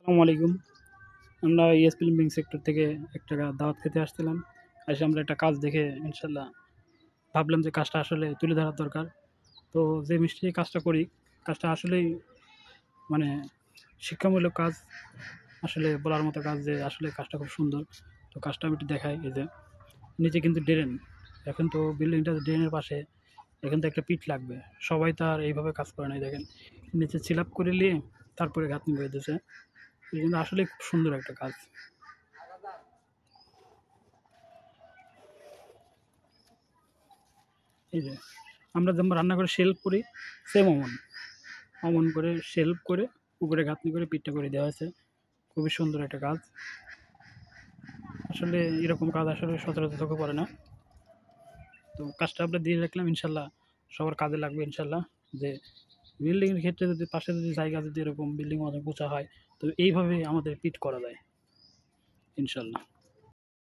আসসালামু আলাইকুম। আমরা ইএস প্লাম্বিং সেক্টর থেকে একটা দাওয়াত খেতে আসছিলাম। এসে আমরা একটা কাজ দেখে ইনশাল্লাহ ভাবলাম যে কাজটা আসলে তুলে ধরার দরকার। তো যে মিস্ত্রি কাজটা করি, কাজটা আসলেই মানে শিক্ষামূলক কাজ, আসলে বলার মতো কাজ যে আসলে কাজটা খুব সুন্দর। তো কাজটা আমি একটু দেখাই। এই যে নিচে কিন্তু ড্রেন, এখন তো বিল্ডিংটা ড্রেনের পাশে, এখান তো একটা পিট লাগবে। সবাই তো আর এইভাবে কাজ করে নাই। দেখেন নিচে চিলাপ করে নিয়ে তারপরে গাঁথনি করে দিয়েছে। এই জন্য আসলে খুব সুন্দর একটা কাজ। এই যে আমরা যেমন রান্না করে শেল্ফ করি, সেম অমন অমন করে শেল্ফ করে উপরে গাঁথনি করে পিঠটা করে দেওয়া হয়েছে। খুবই সুন্দর একটা কাজ। আসলে এরকম কাজ আসলে সচরাচর চোখে পড়ে না। তো কাজটা আমরা দিয়ে রাখলাম, ইনশাল্লাহ সবার কাজে লাগবে ইনশাল্লাহ। যে বিল্ডিংয়ের ক্ষেত্রে যদি পাশে যদি জায়গা যদি এরকম বিল্ডিং অনেক উঁচা হয়, তো এইভাবে আমাদের পিট করা যায় ইনশাল্লাহ।